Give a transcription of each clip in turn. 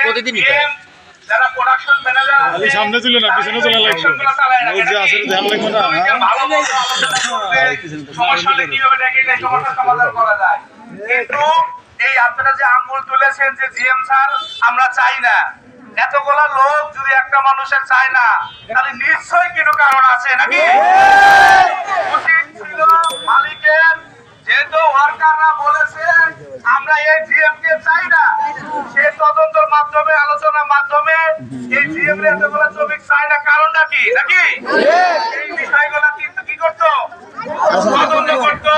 প্রতিদিন যারা production manager আছে সামনে ছিল না পিছনে চলে লাগবে ওই যে আসলে ধ্যান লাগবে না ভালো মতো আলোচনা করবে সমস্যাটা কিভাবে ডেকে এই সমস্যা সমাধান করা যায়। কিন্তু এই আপনারা যে আঙ্গুল তুলেছেন যে জিএম স্যার আমরা চাই না, এতগুলা লোক যদি একটা মানুষের চায় না তাহলে নিশ্চয়ই কিছু কারণ আছে নাকি? উচিত ছিল মালিকের, যেহেতু ওয়ার্কাররা বলেছে আমরা এই জিএম কে চাই না, সে তদন্তের মাধ্যমে আলোচনার মাধ্যমে এই জিএম এর এতগুলা শ্রমিক চাই না, কারণটা কি নাকি? এই বিষয়গুলো কিন্তু কি করতো, তদন্ত করতো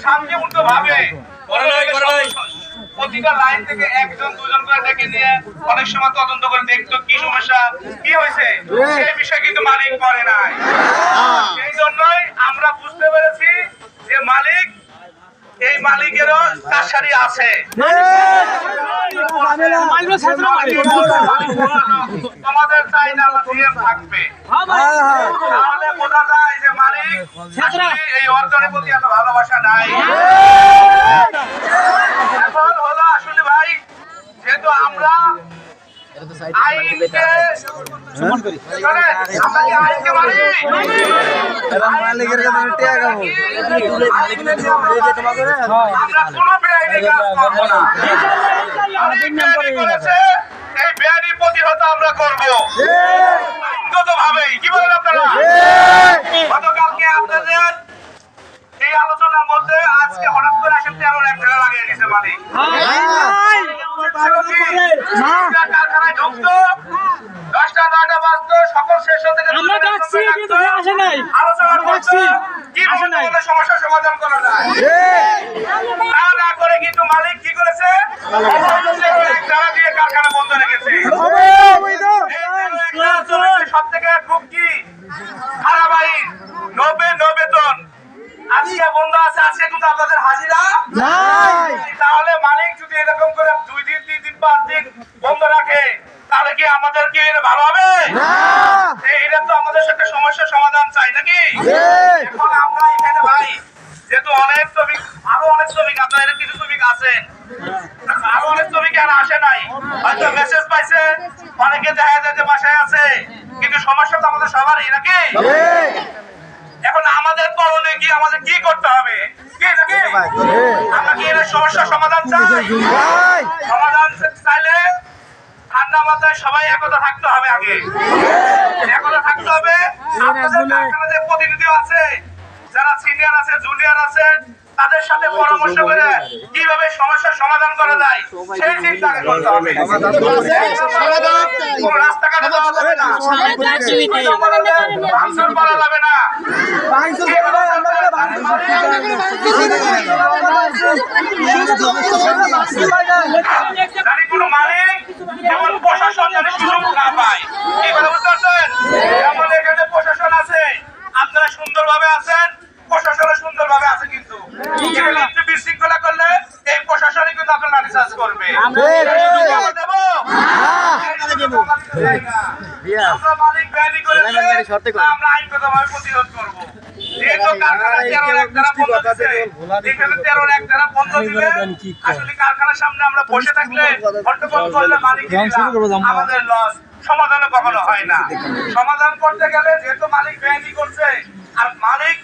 শান্তিপূর্ণ ভাবে। প্রতিটা লাইন থেকে একজন দুজন করে ডেকে নিয়ে অনেক সময় তদন্ত করে দেখতো কি সমস্যা কি হয়েছে, সেই বিষয় কিন্তু মালিক করে নাই। সেই জন্যই আমরা বুঝতে পেরেছি যে মালিক, এই মালিকেরও কারসারি আছে। তোমাদের চাই না জিএম থাকবে, তাহলে বোঝা যায় যে মালিক এই অর্জনের প্রতি এত ভালোবাসা নাই। এখন হলো আসলে ভাই, যেহেতু আমরা আইনকে সমান করি, আমরা কি আইনকে মানি? মালিকের কাছে টাকা খাবো, আমরা কোনো বেআইনি কাজ করব না। এই বেআইনি প্রতিহত আমরা করব আইনগত ভাবে। কি বলেন আপনারা? গতকালকে আপনাদের এই আলোচনার মধ্যে আজকে হঠাৎ করে আসেন 13 এক ধারা লাগিয়ে দিয়েছে মালিক। কারখানায় ঢুকতো 10টা 9টা বাজতো, সকল সেশন থেকে আলোচনা করছি কিভাবে সমস্যার সমাধান করা যায়। তা না করে কিন্তু মালিক কি করেছে, এক ধারা দিয়ে কারখানা বন্ধ রেখেছে। সব থেকে খুব কি খারাপ আইন, 90 বেতন আজকে বন্ধ আছে, আজকে কিন্তু আপনাদের হাজিরা নাই। তাহলে মালিক যদি এরকম করে 2 দিন 3 দিন 5 দিন বন্ধ রাখে তাহলে কি আমাদের কি ভালো হবে না? এটা তো আমাদের সাথে সমস্যার সমাধান চাই নাকি? এখন আমরা এখানে ভাই যেহেতু অনেক শ্রমিক, আরো অনেক শ্রমিক, আপনারা কিছু শ্রমিক আছেন, আরো অনেক শ্রমিক আর আসে নাই, হয়তো মেসেজ পাইছে, অনেকে দেখা যায় যে বাসায় আছে, কিন্তু সমস্যা তো আমাদের সবারই নাকি? এখন আমাদের করণে কি, আমাদের কি করতে হবে কি নাকি? আমরা কি এর সমস্যার সমাধান চাই? সমাধান চাইলে ঠান্ডা মাথায় সবাই একতা থাকতে হবে। আগে একতা থাকতে হবে। আপনাদের কারখানাতে প্রতিনিধি আছে, যারা সিনিয়র আছে জুনিয়র আছে, তাদের সাথে পরামর্শ করে কিভাবে সমস্যার সমাধান করা যায় সেই চিন্তা করতে হবে। রাস্তাঘাটে যাওয়া যাবে না, ভাঙচুর করা যাবে না, কোনো মালিক যেমন প্রশাসন যেন সুযোগ না পায়। কি কথা বুঝতে পারছেন? যেমন এখানে প্রশাসন আছে, আপনারা সুন্দরভাবে আছেন, প্রশাসন সুন্দরভাবে আছে, কিন্তু একটু বিশৃঙ্খলা করলে এই প্রশাসনই কিন্তু আপনার লাঠিচার্জ করবে। আমরা মালিক বেআইনি করেছে, আমরা আইনগতভাবে প্রতিরোধ করবো। যেহেতু কারখানা 13 এক ধারা বন্ধ দিচ্ছে, এখানে 13 এক ধারা বন্ধ দিলে আসলে কারখানার সামনে আমরা বসে থাকলে হট্টগোল করলে মালিকের আমাদের লস, সমাধান কখনো হয় না। সমাধান করতে গেলে যেহেতু মালিক বেআইনি করছে, আর মালিক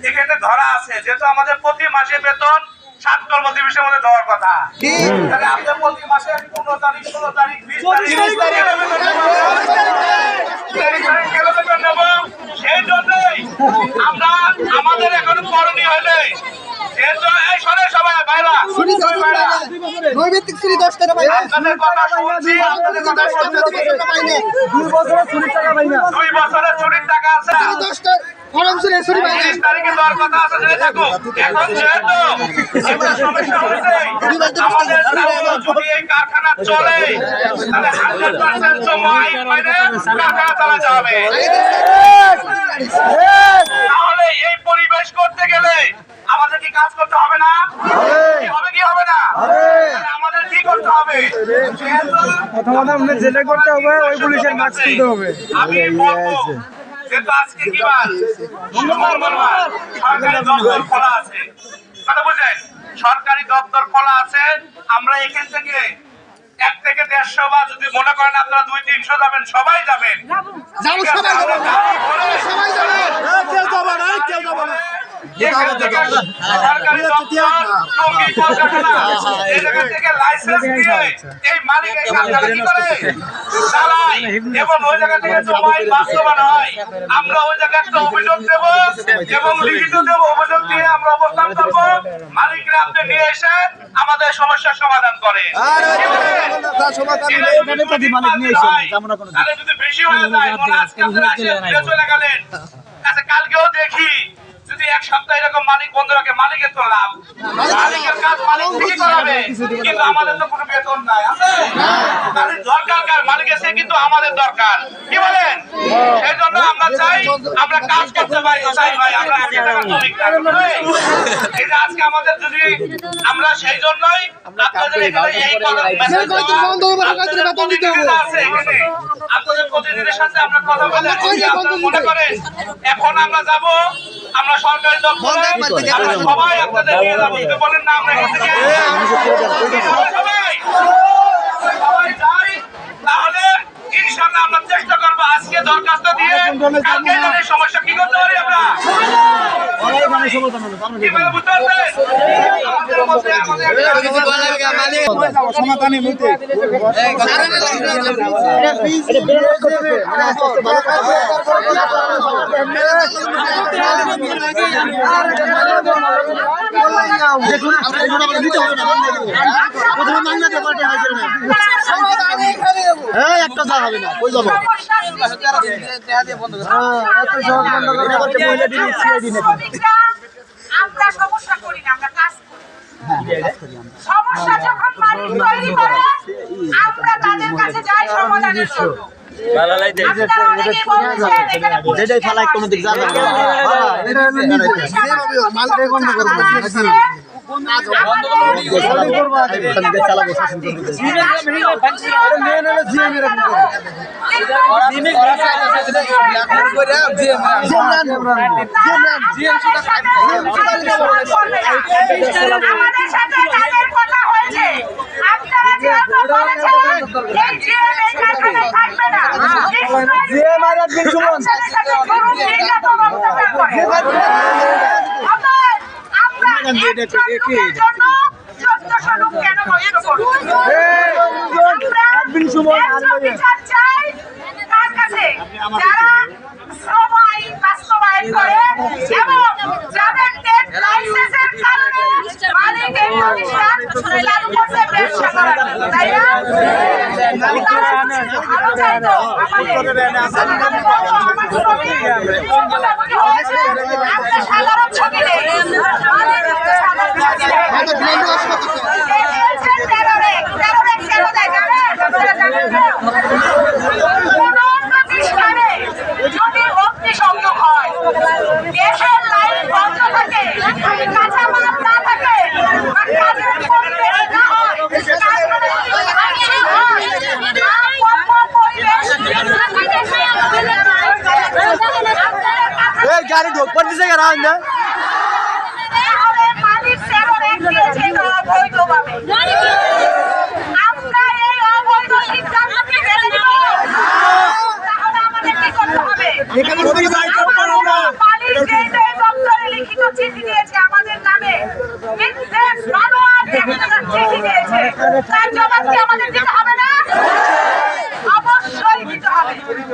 এখানে ধরা আছে, যেহেতু আমাদের প্রতি মাসে বেতন 7 কর্মদিবসের মধ্যে দেওয়ার কথা, তাহলে আমাদের প্রতি মাসে 15 তারিখ 16 তারিখ 20 তারিখ সেই জন্যই আমরা আমাদের এখন করণীয় হলে যেহেতু এই সরে সবাই বাইরা নৈমিত্তিক শ্রী 10 টাকা পাই না, আপনাদের কথা শুনছি, আপনাদের কথা শুনছি, 2 বছরের ছুটির টাকা পাই না, 2 বছরের ছুটির টাকা আছে, 10 টাকা ফরম ছিল ছুটি পাই না, 30 তারিখে দেওয়ার কথা আছে, জেনে থাকো। এখন যেহেতু একটা সমস্যা হচ্ছে, আমাদের যদি এই কারখানা চলে তাহলে 100% জমা আইন মানে কারখানা চালাতে হবে। তাহলে এই পরিবেশ করতে গেলে আমাদের কি কাজ করতে হবে না? হবে কি হবে না? আমাদের কি করতে হবে? প্রথমত আমাদের যেটা করতে হবে ওই পুলিশের মাস্ক তুলতে হবে। আমি বলবো যেহেতু আজকে কি বার, মঙ্গলবার, সরকারি দপ্তর খোলা আছে, কথা বুঝেন, সরকারি দপ্তর খোলা আছে, আমরা এখান থেকে 1 থেকে 150 বা যদি মনে করেন আপনারা 200-300 যাবেন, সবাই যাবেন। যাবো, সবাই যাবো। সবাই যাবে। কেউ যাবে না, কেউ যাবে না। সরকারি দপ্তর, টঙ্গী, কলকাতা, এই জায়গা থেকে লাইসেন্স দিয়ে এই মালিক এই কাজটা কি করে? চালায়। এবং ওই জায়গা থেকে জমাই বাস্তবায়ন হয়। আমরা ওই জায়গায় একটা অভিযোগ দেব এবং লিখিত দেব, অভিযোগ দিয়ে আমরা অবস্থান করব। মালিকরা আপনি নিয়ে এসে আমাদের সমস্যার সমাধান করে। তাহলে যদি বেশি হয়ে যায়, মনে আজকে আপনারা এসে ঘুরে চলে গেলেন, আচ্ছা কালকেও দেখি যদি 1 সপ্তাহ এরকম মালিক বন্ধ রাখে, মালিকের তো লাভ, মালিকের কাজ মালিক ঠিকই করাবে, কিন্তু আমাদের তো কোনো বেতন নাই। আছে তাহলে দরকার কার? মালিক এসে কিন্তু আমাদের দরকার, কি বলেন? সেই জন্য আমরা চাই আমরা কাজ করতে পারি, চাই ভাই আমরা আগে টাকা শ্রমিক থাকবো। এটা আজকে আমাদের যদি আমরা সেই জন্যই আপনাদের এখানে এই কথা মেসেজ আছে এখানে আপনাদের প্রতিনিধির সাথে আমরা কথা বলে আপনারা মনে করেন এখন আমরা যাব, আমরা সরকারি দপ্তরে আমরা সবাই আপনাদের নিয়ে যাবো। যদি বলেন না আমরা এখান থেকে সবাই যাই, তাহলে ইনশাআল্লাহ আমরা চেষ্টা করবো আজকে দরখাস্ত দিয়ে কালকে যেন এই সমস্যা কি করতে পারি আমরা। কি বলে বুঝতে পারছেন? আমাদের মধ্যে সমাধানে নিতে একটা যা হবে না, কই যাবো? আমরা সমস্যা করি না, আমরা কাজ করি। সমস্যা যখন মালিক তৈরি করে, আমরা তাদের কাছে যাই সমাধানের জন্য। আপনারা অনেকেই বলেছেন এখানে যেটাই ফালাই কোনো দিক যাবে না। এটা হলো নিচে। মালিক বন্ধ করব। আমাদের সাথে তাদের কথা হয়েছে, আপনারা যেহেতু বলেছেন এই জিএম এই কারখানায় থাকবে না, জিএম আর একদিন সুমন আপনাদের সাথে গরু নির্যাতন অত্যাচার করে। আমরা একজন লোকের জন্য 1400 লোক কেন কষ্ট করব? একদিন সুমন আমরা বিচার চাই তার কাছে যারা শ্রম আইন বাস্তবায়ন করে এবং যাদের টেট লাইসেন্সের কারণে মালিক এই প্রতিষ্ঠান চালু করতে ব্যবসা করার জন্য, তাই না? আরো চাই তো আমার শ্রমিক মোটামুটি হয়েছে, একটা সাধারণ ছবি নেই, মালিক একটা সাধারণ ছবি নেই। যদি অগ্নিসংযোগ হয়, গ্যাসের লাইন বন্ধ থাকে, কাঁচামাল না থাকে, আর কাজের পরিবেশ না হয়, কারখানায় আগুন হয়, আর পরিবেশ এই গাড়ি ঢোক পড়তেছে কেন না? মালিক সেবনে দিয়েছে অবৈধভাবে। আমরা এই অবৈধ সিদ্ধান্তকে মেনে নিব, তাহলে আমাদের কি করতে হবে? মালিক যেই দপ্তরে লিখিত চিঠি দিয়েছে আমাদের নামে, নির্দেশ মানোয়ার চিঠি দিয়েছে, তার জবাব কি আমাদের দিতে হবে না? অবশ্যই দিতে হবে।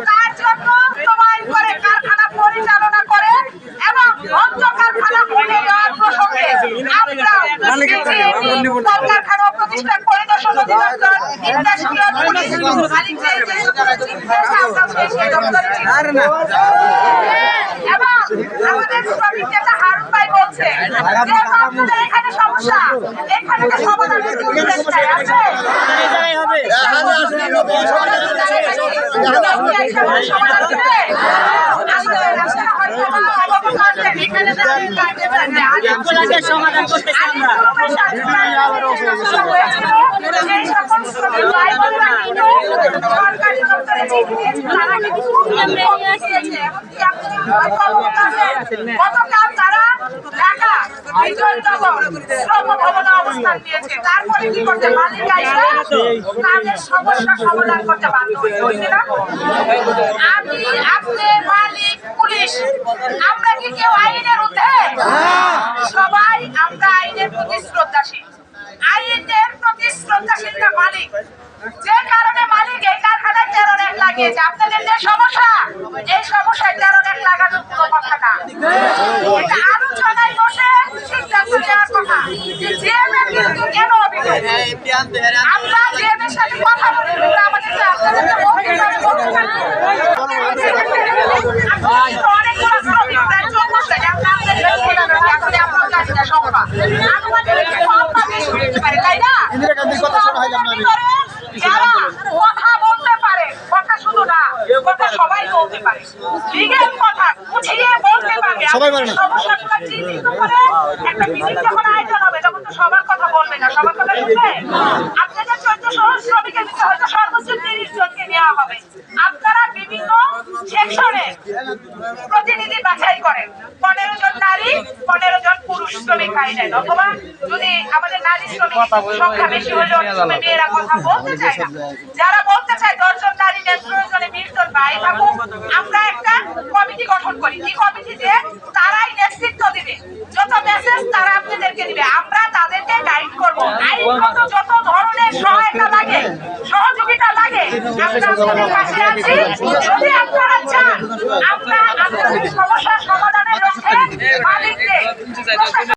তার জন্য সময় করে কারখানা পরিচালনা করে এবং বন্ধ কারখানা খুলে দেওয়ার প্রসঙ্গে আমরা কলকারখানা প্রতিষ্ঠান পরিদর্শন অধিদপ্তর ইন্ডাস্ট্রিয়াল পুলিশ মালিক যে দপ্তরে চিঠি দিয়েছে, আমরা সেই দপ্তরে চিঠি এবং আমাদের শ্রমিক নেতা হারুন ভাই বলছে যে আপনাদের এখানে সমস্যা, এখানে তো সমাধানের সুযোগ আছে। সমাধান করতে সরকারি করে চিঠি দিয়েছে, তারা কিন্তু কমিয়ে দিয়েছে। এমনকি আপনি অবগত আছেন, গতকাল তারা ঢাকা বিজয় নগর শ্রম ভবনে অবস্থান নিয়েছে। তারপরে কি করতে মালিক আইসা তাদের সমস্যা সমাধান করতে বাধ্য হয়েছে না? আমি, আপনি, মালিক, পুলিশ, আমরা কি কেউ আইনের ঊর্ধ্বে? সবাই আমরা আইনের প্রতি শ্রদ্ধাশীল। আইনের প্রতি শ্রদ্ধাশীল না মালিক। যে কারণে মালিক এই কারখানায় টেরোরেট লাগিয়েছে। আপনাদের যে সমস্যা, এই সমস্যায় টেরোরেট লাগানোর কোনো কথা না। এটা আলোচনায় বসে সিদ্ধান্ত নেওয়ার কথা। জিএমের কিন্তু কেন অভিযোগ? আমরা জিএমের সাথে কথা বলি, কিন্তু আমাদেরকে আপনাদেরকে বলতে পারি। অনেকগুলো শ্রমিক প্রায় 14 জন, আপনাদের এখন আপনার জানি না সংখ্যা। আমাদের কম বা বেশি হতে পারে, তাই না? যারা কথা বলতে পারে, কথা শুধু না, কথা সবাই বলতে পারে, লিগ্যাল কথা বুঝিয়ে বলতে পারবে, সমস্যাগুলো চিহ্নিত করে একটা মিটিং যখন আয়োজন হবে তখন তো সবার কথা বলবে না, সবার কথা শুনবে। আপনাদের 1400 শ্রমিকের ভিতরে হয়তো সর্বোচ্চ 30 জনকে নেওয়া হবে। আপনারা বিভিন্ন সেকশনে প্রতিনিধি বাছাই করেন, 15 জন নারী, 15 জন পুরুষ শ্রমিক পাইলেন। অথবা যদি আমাদের নারী শ্রমিক সংখ্যা বেশি হলে অনেক সময় মেয়েরা কথা বলতে চায় না। যারা বলতে চায় 10 জন নারী নেন, প্রয়োজনে 20 জন ভাই থাকুক, আমরা একটা কমিটি গঠন করি। কি কমিটি? যে তারাই নেতৃত্ব দিবে, যত মেসেজ তারা আপনাদেরকে দিবে, আমরা তাদেরকে গাইড করবো। আইনগত যত ধরনের সহায়তা লাগে, সহযোগিতা লাগে, আমরা আপনাদের পাশে আছি। যদি আপনারা চান আমরা আপনাদের সমস্যার সমাধানের লক্ষ্যে মালিককে